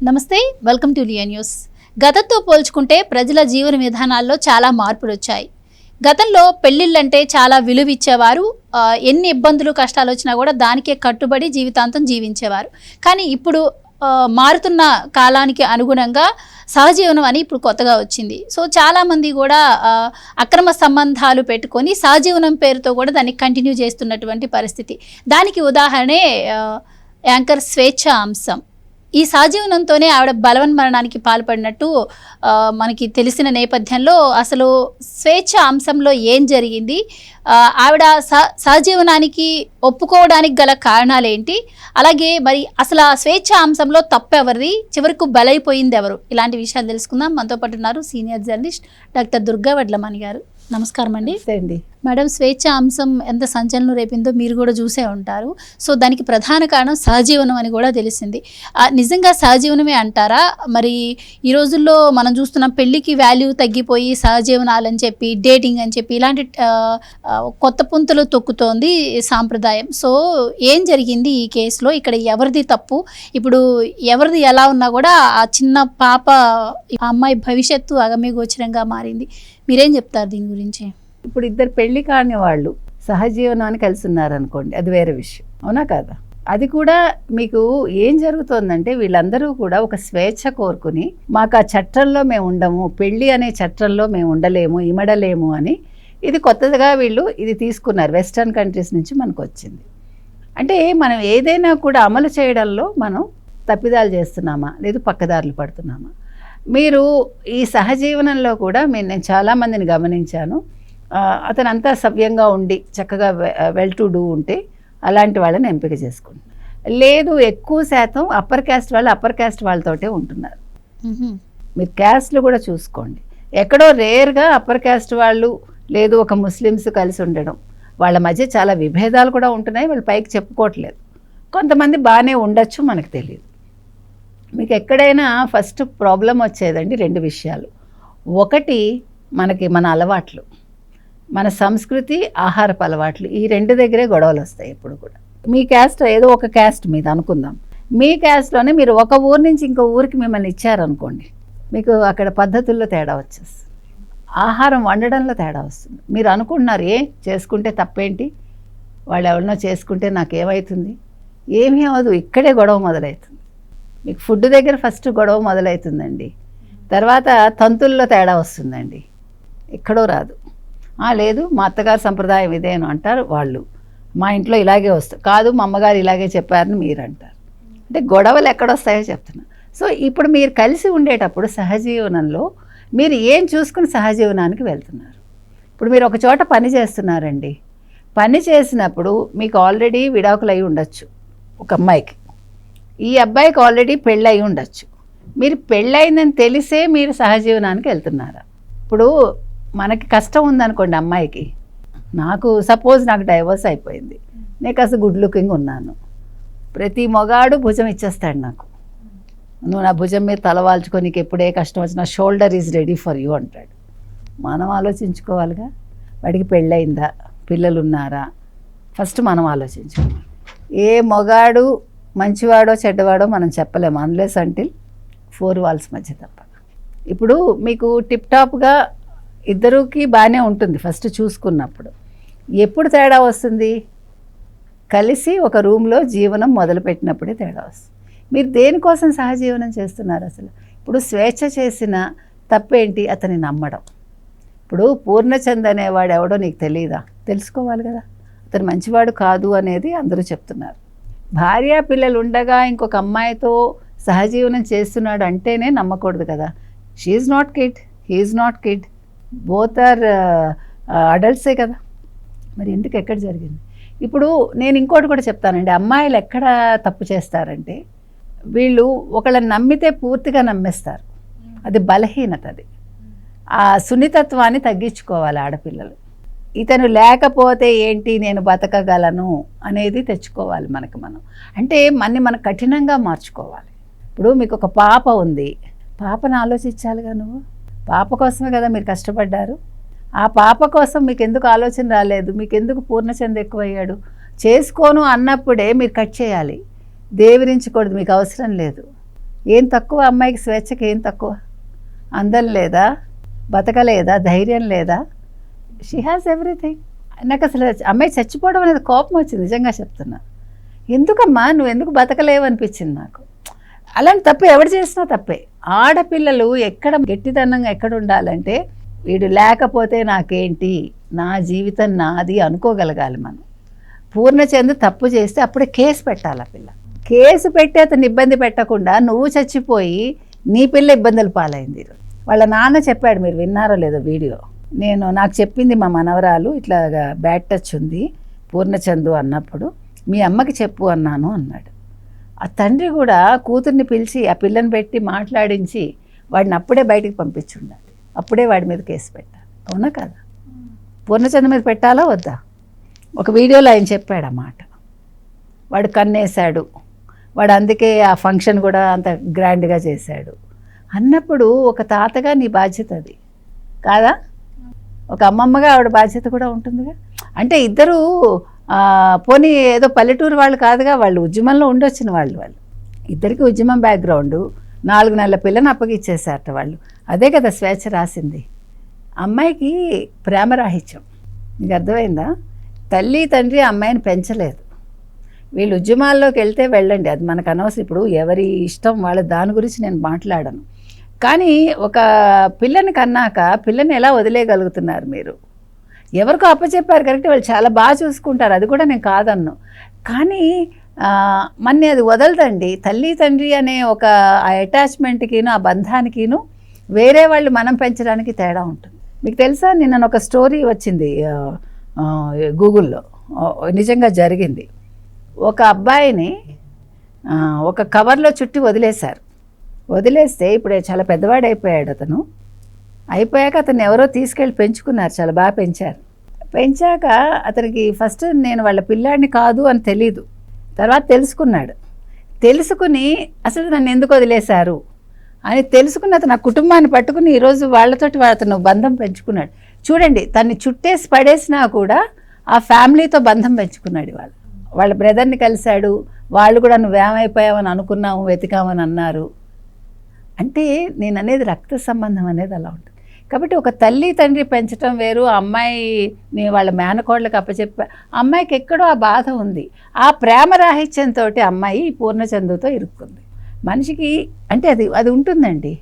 నమస్తే, welcome to Liya news. గతంతో పోల్చుకుంటే ప్రజల జీవన విధానాల్లో చాలా మార్పులు వచ్చాయి. గతంలో పెళ్ళిళ్ళంటే చాలా విలువ ఇచ్చేవారు. ఎన్ని ఇబ్బందులు కష్టాలు వచ్చినా కూడా దానికే కట్టుబడి జీవితాంతం జీవించేవారు. కానీ ఇప్పుడు మారుతున్న కాలానికి అనుగుణంగా సహజీవనం అని ఇప్పుడు కొత్తగా వచ్చింది. సో చాలామంది కూడా అక్రమ సంబంధాలు పెట్టుకొని సహజీవనం పేరుతో కూడా దాన్ని కంటిన్యూ చేస్తున్నటువంటి పరిస్థితి. దానికి ఉదాహరణే యాంకర్ స్వేచ్ఛ అంశం. ఈ సహజీవనంతోనే ఆవిడ బలవన్మరణానికి పాల్పడినట్టు మనకి తెలిసిన నేపథ్యంలో అసలు స్వేచ్ఛ అంశంలో ఏం జరిగింది, ఆవిడ సహజీవనానికి ఒప్పుకోవడానికి గల కారణాలు ఏంటి, అలాగే మరి అసలు ఆ స్వేచ్ఛ అంశంలో తప్పెవరిది, చివరకు బలైపోయింది ఎవరు, ఇలాంటి విషయాలు తెలుసుకుందాం. మనతో పాటు ఉన్నారు senior journalist doctor Durga Vadlamani గారు. నమస్కారం అండి. మేడం, స్వేచ్ఛ అంశం ఎంత సంచలనం రేపిందో మీరు కూడా చూసే ఉంటారు. సో దానికి ప్రధాన కారణం సహజీవనం అని కూడా తెలిసింది. నిజంగా సహజీవనమే అంటారా? మరి ఈ రోజుల్లో మనం చూస్తున్నాం, పెళ్ళికి వాల్యూ తగ్గిపోయి సహజీవనాలని చెప్పి, డేటింగ్ అని చెప్పి ఇలాంటి కొత్త పుంతలు తొక్కుతోంది సాంప్రదాయం. సో ఏం జరిగింది ఈ కేసులో? ఇక్కడ ఎవరిది తప్పు? ఇప్పుడు ఎవరిది ఎలా ఉన్నా కూడా ఆ చిన్న పాప, ఆ అమ్మాయి భవిష్యత్తు అగమ్యగోచరంగా మారింది. మీరేం చెప్తారు దీని గురించి? ఇప్పుడు ఇద్దరు పెళ్లి కాని వాళ్ళు సహజీవనాన్ని కలిసి ఉన్నారనుకోండి, అది వేరే విషయం, అవునా కాదా? అది కూడా మీకు ఏం జరుగుతోందంటే, వీళ్ళందరూ కూడా ఒక స్వేచ్ఛ కోరుకుని మాకు ఆ చట్టంలో మేము ఉండము, పెళ్ళి అనే చట్టంలో మేము ఉండలేము, ఇమడలేము అని ఇది కొత్తగా వీళ్ళు ఇది తీసుకున్నారు. వెస్టర్న్ కంట్రీస్ నుంచి మనకు వచ్చింది. అంటే మనం ఏదైనా కూడా అమలు చేయడంలో మనం తప్పిదాలు చేస్తున్నామా, లేదు పక్కదారులు పడుతున్నామా? మీరు ఈ సహజీవనంలో కూడా నేను చాలామందిని గమనించాను. అతను అంతా సవ్యంగా ఉండి చక్కగా వెల్ టు డూ ఉంటే అలాంటి వాళ్ళని ఎంపిక చేసుకుంటున్నారు. లేదు, ఎక్కువ శాతం అప్పర్ క్యాస్ట్ వాళ్ళు అప్పర్ క్యాస్ట్ వాళ్ళతోటే ఉంటున్నారు. మీరు క్యాస్ట్లు కూడా చూసుకోండి. ఎక్కడో రేర్గా అప్పర్ క్యాస్ట్ వాళ్ళు, లేదు ఒక ముస్లిమ్స్ కలిసి ఉండడం, వాళ్ళ మధ్య చాలా విభేదాలు కూడా ఉంటున్నాయి. వాళ్ళు పైకి చెప్పుకోవట్లేదు. కొంతమంది బాగానే ఉండొచ్చు, మనకు తెలియదు. మీకు ఎక్కడైనా ఫస్ట్ ప్రాబ్లం వచ్చేదండి రెండు విషయాలు. ఒకటి మన అలవాట్లు, మన సంస్కృతి, ఆహారపు అలవాట్లు. ఈ రెండు దగ్గరే గొడవలు వస్తాయి ఎప్పుడు కూడా. మీ క్యాస్ట్ ఏదో ఒక క్యాస్ట్ మీద అనుకుందాం, మీ క్యాస్ట్లోనే మీరు ఒక ఊరు నుంచి ఇంకో ఊరికి మిమ్మల్ని ఇచ్చారనుకోండి, మీకు అక్కడ పద్ధతుల్లో తేడా వచ్చేస్తుంది, ఆహారం వండడంలో తేడా వస్తుంది. మీరు అనుకుంటున్నారు చేసుకుంటే తప్పేంటి, వాళ్ళు ఎవరినో చేసుకుంటే నాకేమవుతుంది, ఏమీ అవ్వదు, ఇక్కడే గొడవ మొదలవుతుంది. మీకు ఫుడ్ దగ్గర ఫస్ట్ గొడవ మొదలవుతుందండి, తర్వాత తంతుల్లో తేడా వస్తుందండి, ఎక్కడో రాదు. లేదు మా అత్తగారు సంప్రదాయం ఇదేను అంటారు వాళ్ళు, మా ఇంట్లో ఇలాగే వస్తుంది, కాదు మా అమ్మగారు ఇలాగే చెప్పారని మీరు అంటారు. అంటే గొడవలు ఎక్కడొస్తాయో చెప్తున్నా. సో ఇప్పుడు మీరు కలిసి ఉండేటప్పుడు సహజీవనంలో మీరు ఏం చూసుకుని సహజీవనానికి వెళ్తున్నారు? ఇప్పుడు మీరు ఒక చోట పని చేస్తున్నారండి, పని చేసినప్పుడు మీకు ఆల్రెడీ విడాకులు అయి ఉండొచ్చు ఒక అమ్మాయికి, ఈ అబ్బాయికి ఆల్రెడీ పెళ్ళి అయి ఉండొచ్చు. మీరు పెళ్ళయిందని తెలిసే మీరు సహజీవనానికి వెళ్తున్నారా? ఇప్పుడు మనకి కష్టం ఉందనుకోండి, అమ్మాయికి, సపోజ్ నాకు డైవర్స్ అయిపోయింది, నేను కాస్త గుడ్ లుకింగ్ ఉన్నాను, ప్రతి మొగాడు భుజం ఇచ్చేస్తాడు నాకు, నువ్వు నా భుజం మీద తలవాల్చుకొని నీకు ఎప్పుడే కష్టం వచ్చినా shoulder is ready for you అంటాడు. మనం ఆలోచించుకోవాలిగా, వాడికి పెళ్ళయిందా, పిల్లలు ఉన్నారా, ఫస్ట్ మనం ఆలోచించుకోవాలి. ఏ మొగాడు మంచివాడో చెడ్డవాడో మనం చెప్పలేము, అన్లెస్ అంటిల్ 4 walls మధ్య తప్ప. ఇప్పుడు మీకు టిప్ టాప్గా ఇద్దరికి బాగానే ఉంటుంది ఫస్ట్ చూసుకున్నప్పుడు. ఎప్పుడు తేడా వస్తుంది? కలిసి ఒక రూమ్లో జీవనం మొదలుపెట్టినప్పుడే తేడా వస్తుంది. మీరు దేనికోసం సహజీవనం చేస్తున్నారు అసలు? ఇప్పుడు స్వేచ్ఛ చేసిన తప్పేంటి? అతని నమ్మడం. ఇప్పుడు పూర్ణచంద్ అనేవాడు ఎవడో నీకు తెలియదా? తెలుసుకోవాలి కదా, అతను మంచివాడు కాదు అనేది అందరూ చెప్తున్నారు. భార్య పిల్లలు ఉండగా ఇంకొక అమ్మాయితో సహజీవనం చేస్తున్నాడు అంటేనే నమ్మకూడదు కదా. She's not kid, he's not kid, both are అడల్ట్సే కదా. మరి ఎందుకు, ఎక్కడ జరిగింది? ఇప్పుడు నేను ఇంకోటి కూడా చెప్తానండి, అమ్మాయిలు ఎక్కడ తప్పు చేస్తారంటే, వీళ్ళు ఒకళ్ళని నమ్మితే పూర్తిగా నమ్మేస్తారు, అది బలహీనత. అది ఆ సున్నితత్వాన్ని తగ్గించుకోవాలి ఆడపిల్లలు. ఇతను లేకపోతే ఏంటి, నేను బతకగలను అనేది తెచ్చుకోవాలి మనకు మనం. అంటే మనం కఠినంగా మార్చుకోవాలి. ఇప్పుడు మీకు ఒక పాప ఉంది, పాపను ఆలోచించాలిగా. నువ్వు పాప కోసమే కదా మీరు కష్టపడ్డారు. ఆ పాప కోసం మీకు ఎందుకు ఆలోచన రాలేదు? మీకు ఎందుకు పూర్ణచంద్ ఎక్కువయ్యాడు? చేసుకోను అన్నప్పుడే మీరు కట్ చేయాలి, దేవిరించకూడదు, మీకు అవసరం లేదు. ఏం తక్కువ అమ్మాయికి స్వేచ్ఛకి ఏం తక్కువ? అందం లేదా, బతకలేదా, ధైర్యం లేదా? She has everything. నాకు అసలు అమ్మాయి చచ్చిపోవడం అనేది కోపం వచ్చింది, నిజంగా చెప్తున్నా. ఎందుకమ్మా నువ్వు ఎందుకు బతకలేవు అనిపించింది నాకు. అలాంటి తప్పు ఎవరు చేసినా తప్పే. ఆడపిల్లలు ఎక్కడ గట్టిదనంగా ఎక్కడ ఉండాలంటే, వీడు లేకపోతే నాకేంటి, నా జీవితం నాది అనుకోగలగాలి మనం. పూర్ణచంద్ తప్పు చేస్తే అప్పుడే కేసు పెట్టాలి. ఆ పిల్ల కేసు పెట్టి అతను ఇబ్బంది పెట్టకుండా నువ్వు చచ్చిపోయి నీ పిల్ల ఇబ్బందులు పాలైంది. వాళ్ళ నాన్న చెప్పాడు, మీరు విన్నారో లేదో వీడియో. నాకు చెప్పింది మా మనవరాలు ఇట్లాగా బ్యాడ్ టచ్ ఉంది పూర్ణచందు అన్నప్పుడు, మీ అమ్మకి చెప్పు అన్నాను అన్నాడు. ఆ తండ్రి కూడా కూతుర్ని పిలిచి ఆ పిల్లని పెట్టి మాట్లాడించి వాడిని అప్పుడే బయటికి పంపించుండాలి. అప్పుడే వాడి మీద కేసు పెట్టాలి. అవునా కదా? పూర్ణచంద్ర మీద పెట్టాలా వద్దా? ఒక వీడియోలో ఆయన చెప్పాడు ఆ మాట. వాడు కన్నేశాడు, వాడు అందుకే ఆ ఫంక్షన్ కూడా అంత గ్రాండ్గా చేశాడు అన్నప్పుడు ఒక తాతగా నీ బాధ్యత అది కాదా? ఒక అమ్మమ్మగా ఆవిడ బాధ్యత కూడా ఉంటుందిగా. అంటే ఇద్దరు పోనీ ఏదో పల్లెటూరు వాళ్ళు కాదుగా, వాళ్ళు ఉద్యమంలో ఉండొచ్చిన వాళ్ళు. ఇద్దరికి ఉద్యమం బ్యాక్గ్రౌండు, 4 నెలల పిల్లని అప్పగిచ్చేసారట వాళ్ళు. అదే కదా స్వేచ్ఛ రాసింది. అమ్మాయికి ప్రేమరాహిత్యం. నీకు అర్థమైందా? తల్లి తండ్రి అమ్మాయిని పెంచలేదు. వీళ్ళు ఉద్యమాల్లోకి వెళ్తే వెళ్ళండి, అది మనకు అనవసరం. ఇప్పుడు ఎవరి ఇష్టం వాళ్ళ, దాని గురించి నేను మాట్లాడను. కానీ ఒక పిల్లని కన్నాక పిల్లని ఎలా వదిలేయగలుగుతున్నారు మీరు? ఎవరికో అప్పచెప్పారు కరెక్ట్, వాళ్ళు చాలా బాగా చూసుకుంటారు, అది కూడా నేను కాదన్ను. కానీ మన్ని అది వదలదండి. తల్లి తండ్రి అనే ఒక ఆ అటాచ్మెంట్కిను ఆ బంధానికిను వేరే వాళ్ళు మనం పెంచడానికి తేడా ఉంటుంది. మీకు తెలుసా, నిన్న ఒక స్టోరీ వచ్చింది గూగుల్లో, నిజంగా జరిగింది. ఒక అబ్బాయిని ఒక కవర్లో చుట్టి వదిలేశారు. వదిలేస్తే ఇప్పుడు చాలా పెద్దవాడు అయిపోయాడు అతను. అయిపోయాక అతను ఎవరో తీసుకెళ్ళి పెంచుకున్నారు, చాలా బాగా పెంచారు. పెంచాక అతనికి ఫస్ట్ నేను వాళ్ళ పిల్లాడిని కాదు అని తెలీదు. తర్వాత తెలుసుకున్నాడు. తెలుసుకుని అసలు నన్ను ఎందుకు వదిలేశారు అని తెలుసుకుని అతను ఆ కుటుంబాన్ని పట్టుకుని ఈరోజు వాళ్ళతోటి అతను బంధం పెంచుకున్నాడు. చూడండి, తన్ని చుట్టేసి పడేసినా కూడా ఆ ఫ్యామిలీతో బంధం పెంచుకున్నాడు. వాళ్ళ బ్రదర్ని కలిశాడు. వాళ్ళు కూడా నువ్వేమైపోయావని అనుకున్నాము, వెతికామని అన్నారు. అంటే నేను అనేది రక్త సంబంధం అనేది అలా ఉంటుంది. కాబట్టి ఒక తల్లి తండ్రి పెంచడం వేరు. అమ్మాయిని వాళ్ళ మేనకోళ్ళకి అప్పచెప్ప అమ్మాయికి ఎక్కడో ఆ బాధ ఉంది. ఆ ప్రేమ రాహిత్యంతో అమ్మాయి పూర్ణచందుతో ఇరుక్కుంది. మనిషికి అంటే అది ఉంటుందండి.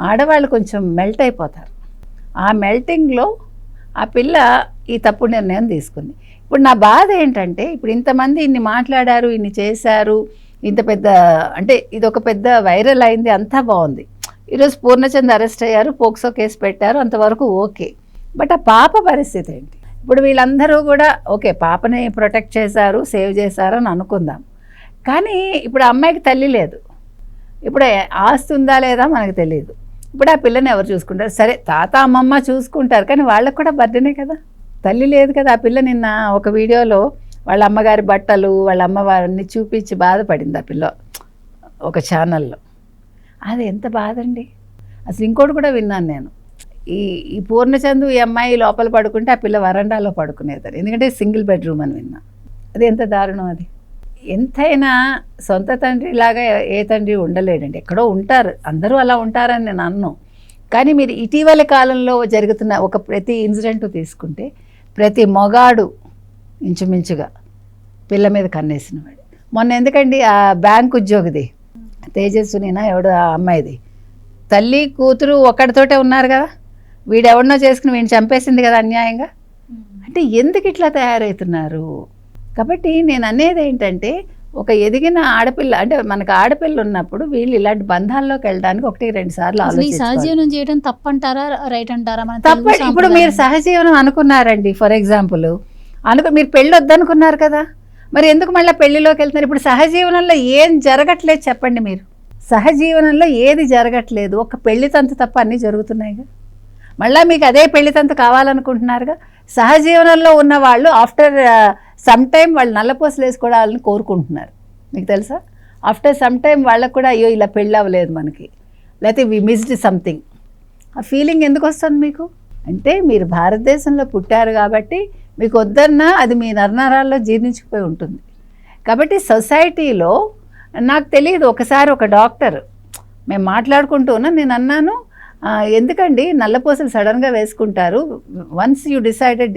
ఆడవాళ్ళు కొంచెం మెల్ట్ అయిపోతారు. ఆ మెల్టింగ్లో ఆ పిల్ల ఈ తప్పుడు నిర్ణయం తీసుకుంది. ఇప్పుడు నా బాధ ఏంటంటే, ఇప్పుడు ఇంతమంది ఇన్ని మాట్లాడారు, ఇన్ని చేశారు, ఇంత పెద్ద అంటే ఇది ఒక పెద్ద వైరల్ అయింది, అంతా బాగుంది. ఈరోజు పూర్ణచంద్ అరెస్ట్ అయ్యారు, పోక్సో కేసు పెట్టారు, అంతవరకు ఓకే. బట్ ఆ పాప పరిస్థితి ఏంటి? ఇప్పుడు వీళ్ళందరూ కూడా ఓకే, పాపని ప్రొటెక్ట్ చేశారు, సేవ్ చేశారు అని అనుకుందాం. కానీ ఇప్పుడు అమ్మాయికి తల్లి లేదు. ఇప్పుడు ఆస్తి ఉందా లేదా మనకు తెలియదు. ఇప్పుడు ఆ పిల్లని ఎవరు చూసుకుంటారు? సరే, తాత అమ్మమ్మ చూసుకుంటారు, కానీ వాళ్ళకు కూడా బర్త్డేనే కదా, తల్లి లేదు కదా. ఆ పిల్ల నిన్న ఒక వీడియోలో వాళ్ళ అమ్మగారి బట్టలు, వాళ్ళ అమ్మవారిని చూపించి బాధపడింది ఆ పిల్ల ఒక ఛానల్లో. అది ఎంత బాధ అండి. అసలు ఇంకోటి కూడా విన్నాను నేను, ఈ పూర్ణచందు ఈ అమ్మాయి లోపల పడుకుంటే ఆ పిల్ల వరండాలో పడుకునేదారు, ఎందుకంటే సింగిల్ బెడ్రూమ్ అని విన్నా. అది ఎంత దారుణం. అది ఎంతైనా సొంత తండ్రిలాగా ఏ తండ్రి ఉండలేడండి. ఎక్కడో ఉంటారు, అందరూ అలా ఉంటారని నేను అన్ను. కానీ మీరు ఇటీవల కాలంలో జరుగుతున్న ఒక ప్రతి ఇన్సిడెంట్ తీసుకుంటే, ప్రతి మొగాడు ఇంచుమించుగా పిల్ల మీద కన్నేసినవాడు. మొన్న ఎందుకండి ఆ బ్యాంక్ ఉద్యోగిది తేజస్వినినా ఎవడు ఆ అమ్మాయిది, తల్లి కూతురు ఒక్కడితోటే ఉన్నారు కదా, వీడెవడనో చేసుకుని వీడిని చంపేసింది కదా అన్యాయంగా. అంటే ఎందుకు ఇట్లా తయారవుతున్నారు? కాబట్టి నేను అనేది ఏంటంటే, ఒక ఎదిగిన ఆడపిల్ల అంటే మనకు ఆడపిల్ల ఉన్నప్పుడు వీళ్ళు ఇలాంటి బంధాల్లోకి వెళ్ళడానికి 1-2 సార్లు ఆలోచించాలి. సహజీవనం చేయడం తప్పంటారా, రైట్ అంటారా? తప్ప. ఇప్పుడు మీరు సహజీవనం అనుకున్నారండి, ఫర్ ఎగ్జాంపుల్ మీరు పెళ్ళి వద్దనుకున్నారు కదా, మరి ఎందుకు మళ్ళీ పెళ్లిలోకి వెళ్తున్నారు? ఇప్పుడు సహజీవనంలో ఏం జరగట్లేదు చెప్పండి మీరు. సహజీవనంలో ఏది జరగట్లేదు, ఒక పెళ్లి తంతు తప్ప అన్నీ జరుగుతున్నాయిగా. మళ్ళీ మీకు అదే పెళ్లి తంతు కావాలనుకుంటున్నారుగా. సహజీవనంలో ఉన్న వాళ్ళు ఆఫ్టర్ సమ్ టైం వాళ్ళు నల్లపూసలు వేసుకోవాలని కోరుకుంటున్నారు. మీకు తెలుసా, ఆఫ్టర్ సమ్ టైం వాళ్ళకు కూడా అయ్యో ఇలా పెళ్ళి అవ్వలేదు మనకి, లేకపోతే వి మిస్డ్ సంథింగ్, ఆ ఫీలింగ్ ఎందుకు వస్తుంది మీకు? అంటే మీరు భారతదేశంలో పుట్టారు కాబట్టి మీకు వద్దన్నా అది మీ నరనరాల్లో జీర్ణించుకుపోయి ఉంటుంది. కాబట్టి సొసైటీలో నాకు తెలియదు, ఒకసారి ఒక డాక్టర్ మేము మాట్లాడుకుంటూ ఉన్నాం. నేను అన్నాను, ఎందుకండి నల్లపూసలు సడన్గా వేసుకుంటారు, వన్స్ యూ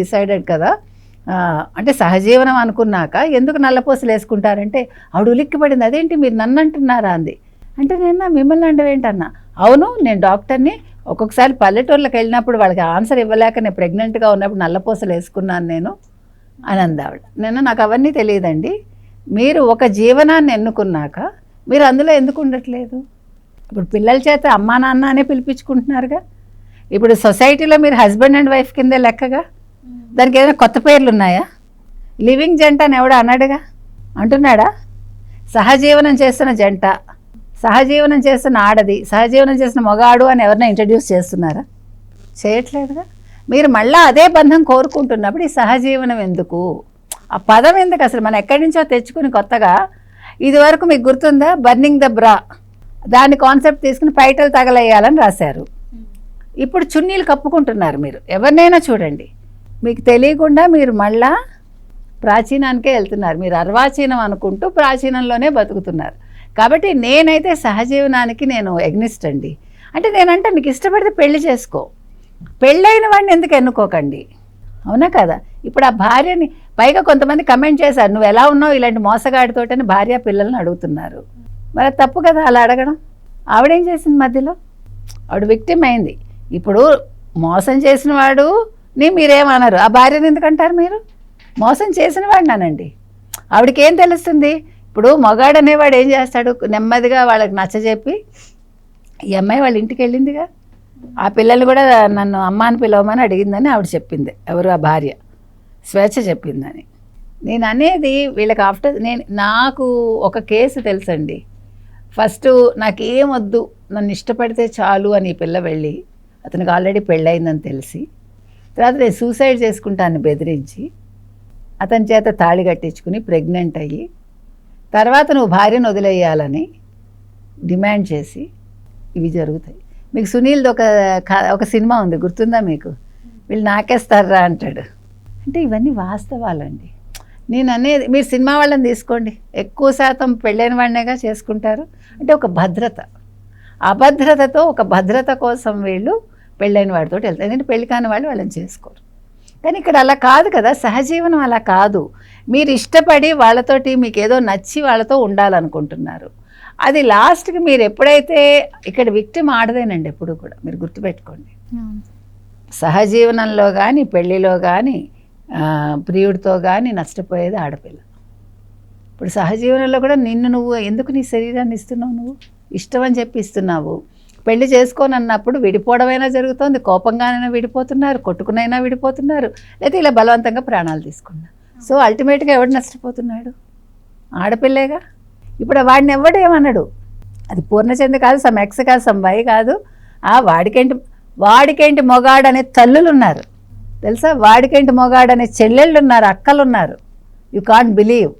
డిసైడెడ్ కదా, అంటే సహజీవనం అనుకున్నాక ఎందుకు నల్లపూసలు వేసుకుంటారంటే ఆవిడ ఉలిక్కిపడింది. అదేంటి మీరు నన్ను అంటున్నారా అంది. అంటే నేను మిమ్మల్ని అంటవేంటన్నా. అవును, నేను డాక్టర్ని, ఒక్కొక్కసారి పల్లెటూర్లకు వెళ్ళినప్పుడు వాళ్ళకి ఆన్సర్ ఇవ్వలేక నేను ప్రెగ్నెంట్గా ఉన్నప్పుడు నల్లపూసలు వేసుకున్నాను నేను అని అంది ఆవిడ. నాకు అవన్నీ తెలియదండి, మీరు ఒక జీవనాన్ని ఎన్నుకున్నాక మీరు అందులో ఎందుకు ఉండట్లేదు? ఇప్పుడు పిల్లల చేత అమ్మా నాన్న అనే పిలిపించుకుంటున్నారుగా. ఇప్పుడు సొసైటీలో మీరు హస్బెండ్ అండ్ వైఫ్ కిందే లెక్కగా. దానికి ఏదైనా కొత్త పేర్లు ఉన్నాయా? లివింగ్ జంట అని ఎవడ అన్నాడుగా, అంటున్నాడా? సహజీవనం చేస్తున్న జంట, సహజీవనం చేస్తున్న ఆడది, సహజీవనం చేస్తున్న మగాడు అని ఎవరైనా ఇంట్రడ్యూస్ చేస్తున్నారా? చేయట్లేదుగా. మీరు మళ్ళీ అదే బంధం కోరుకుంటున్నప్పుడు ఈ సహజీవనం ఎందుకు? ఆ పదం ఎందుకు అసలు? మనం ఎక్కడి నుంచో తెచ్చుకుని కొత్తగా, ఇది వరకు మీకు గుర్తుందా, బర్నింగ్ ద బ్రా, దాని కాన్సెప్ట్ తీసుకుని పైటలు తగలేయాలని రాశారు. ఇప్పుడు చున్నీలు కప్పుకుంటున్నారు. మీరు ఎవరినైనా చూడండి, మీకు తెలియకుండా మీరు మళ్ళా ప్రాచీనానికే వెళ్తున్నారు. మీరు అర్వాచీనం అనుకుంటూ ప్రాచీనంలోనే బతుకుతున్నారు. కాబట్టి నేనైతే సహజీవనానికి నేను ఎగ్నిస్ట్ అండి. అంటే నేనంటే మీకు ఇష్టపడితే పెళ్లి చేసుకో, పెళ్ళైన వాడిని ఎందుకు ఎన్నుకోకండి, అవునా కదా? ఇప్పుడు ఆ భార్యని, పైగా కొంతమంది కమెంట్ చేశారు, నువ్వు ఎలా ఉన్నావు ఇలాంటి మోసగాడితోటని భార్య పిల్లల్ని అడుగుతున్నారు. మరి తప్పు కదా అలా అడగడం. ఆవిడేం చేసింది మధ్యలో? ఆవిడ విక్టిమ్ అయింది. ఇప్పుడు మోసం చేసిన వాడుని మీరేమన్నారు, ఆ భార్యని ఎందుకంటారు మీరు? మోసం చేసిన వాడినానండి. ఆవిడకి ఏం తెలుస్తుంది? ఇప్పుడు మగాడు అనేవాడు ఏం చేస్తాడు, నెమ్మదిగా వాళ్ళకి నచ్చజెప్పి, ఈ అమ్మాయి వాళ్ళ ఇంటికి వెళ్ళిందిగా, ఆ పిల్లల్ని కూడా నన్ను అమ్మ అని పిలవమని అడిగిందని ఆవిడ చెప్పింది. ఎవరు? ఆ భార్య స్వేచ్ఛ చెప్పిందని. నేను అనేది వీళ్ళకి నాకు ఒక కేసు తెలుసండి. ఫస్ట్ నాకేం వద్దు, నన్ను ఇష్టపడితే చాలు అని ఈ పిల్ల వెళ్ళి, అతనికి ఆల్రెడీ పెళ్ళయిందని తెలిసి, తర్వాత నేను సూసైడ్ చేసుకుంటాను బెదిరించి అతని చేత తాళి కట్టించుకుని ప్రెగ్నెంట్ అయ్యి, తర్వాత నువ్వు భార్యను వదిలేయాలని డిమాండ్ చేసి ఇవి జరుగుతాయి. మీకు సునీల్ది ఒక సినిమా ఉంది, గుర్తుందా మీకు? వీళ్ళు నాకేస్తారా అంటాడు. అంటే ఇవన్నీ వాస్తవాలండి. నేను అనేది, మీరు సినిమా వాళ్ళని తీసుకోండి, ఎక్కువ శాతం పెళ్ళైన వాడినేగా చేసుకుంటారు. అంటే ఒక భద్రత, అభద్రతతో ఒక భద్రత కోసం వీళ్ళు పెళ్ళైన వాడితో వెళ్తారు. ఎందుకంటే పెళ్ళి కాని వాళ్ళు వాళ్ళని చేసుకోరు. కానీ ఇక్కడ అలా కాదు కదా, సహజీవనం అలా కాదు. మీరు ఇష్టపడి వాళ్ళతోటి మీకు ఏదో నచ్చి వాళ్ళతో ఉండాలనుకుంటున్నారు. అది లాస్ట్కి మీరు ఎప్పుడైతే, ఇక్కడ విక్టిమ్ ఆడదేనండి ఎప్పుడు కూడా, మీరు గుర్తుపెట్టుకోండి. సహజీవనంలో కానీ పెళ్ళిలో కానీ ప్రియుడితో కానీ నష్టపోయేది ఆడపిల్ల. ఇప్పుడు సహజీవనంలో కూడా నువ్వు ఎందుకు నీ శరీరాన్ని ఇస్తున్నావు? నువ్వు ఇష్టం అని చెప్పి ఇస్తున్నావు. పెళ్లి చేసుకోనన్నప్పుడు విడిపోవడమైనా జరుగుతుంది, కోపంగానైనా విడిపోతున్నారు, కొట్టుకునైనా విడిపోతున్నారు, లేకపోతే ఇలా బలవంతంగా ప్రాణాలు తీసుకున్నారు. సో అల్టిమేట్గా ఎవడు నష్టపోతున్నాడు? ఆడపిల్లేగా. ఇప్పుడు వాడిని ఎవడేమన్నాడు, అది పూర్ణచంద్ర కాదు, సమ్ ఎక్స్ కాదు, సమ్ వై కాదు, వాడికేంటి మొగాడనే తల్లులు ఉన్నారు తెలుసా, వాడికేంటి మొగాడనే చెల్లెళ్ళు ఉన్నారు, అక్కలు ఉన్నారు. You can't believe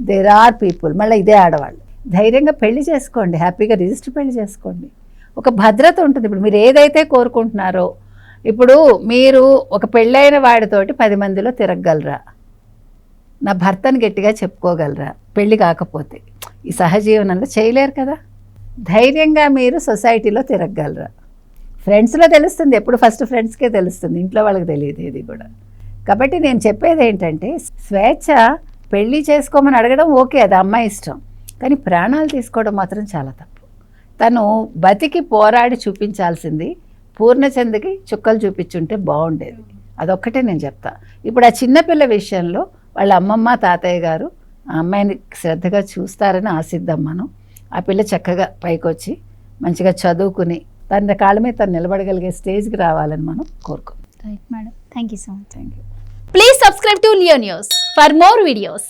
there are people. మళ్ళీ ఇదే ఆడవాళ్ళు. ధైర్యంగా పెళ్లి చేసుకోండి, హ్యాపీగా రిజిస్టర్ పెళ్లి చేసుకోండి. ఒక భద్రత ఉంటుంది. ఇప్పుడు మీరు ఏదైతే కోరుకుంటున్నారో, ఇప్పుడు మీరు ఒక పెళ్ళైన వాడితోటి 10 మందిలో తిరగగలరా? నా భర్తను గట్టిగా చెప్పుకోగలరా? పెళ్ళి కాకపోతే ఈ సహజీవనంలో చేయలేరు కదా. ధైర్యంగా మీరు సొసైటీలో తిరగగలరా? ఫ్రెండ్స్లో తెలుస్తుంది, ఎప్పుడు ఫస్ట్ ఫ్రెండ్స్కే తెలుస్తుంది, ఇంట్లో వాళ్ళకి తెలియదు ఏది కూడా. కాబట్టి నేను చెప్పేది ఏంటంటే, స్వేచ్ఛ, పెళ్ళి చేసుకోమని అడగడం ఓకే, అది అమ్మాయి ఇష్టం, కానీ ప్రాణాలు తీసుకోవడం మాత్రం చాలా తప్పు. తను బతికి పోరాడి చూపించాల్సింది పూర్ణచంద్రకి చుక్కలు చూపించుంటే బాగుండేది. అదొక్కటే నేను చెప్తా. ఇప్పుడు ఆ చిన్నపిల్ల విషయంలో వాళ్ళ అమ్మమ్మ తాతయ్య గారు ఆ అమ్మాయిని శ్రద్ధగా చూస్తారని ఆశిద్దాం మనం. ఆ పిల్ల చక్కగా పైకి వచ్చి మంచిగా చదువుకుని తన కాళ్ళ మీద తను నిలబడగలిగే స్టేజ్కి రావాలని మనం కోరుకుంటాం. Right madam, thank you so much. Thank you. Please subscribe to Leo news for more videos.